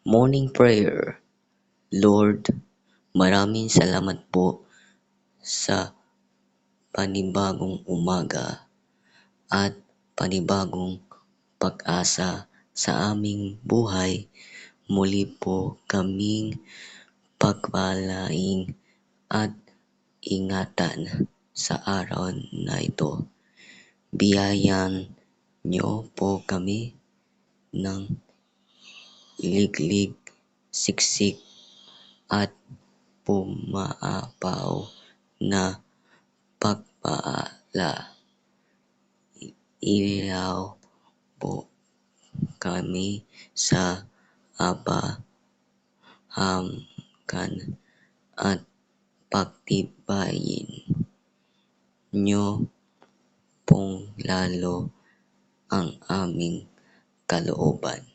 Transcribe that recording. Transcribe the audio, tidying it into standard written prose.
Morning Prayer. Lord, maraming salamat po sa panibagong umaga at panibagong pag-asa sa aming buhay. Muli po kaming pagpalain at ingatan sa araw na ito. Biyayan niyo po kami ng liglig, siksik at pumaapaw na pagpala. Ilaw po kami sa abahamkan at pagtibayin niyo pong lalo ang aming kalooban.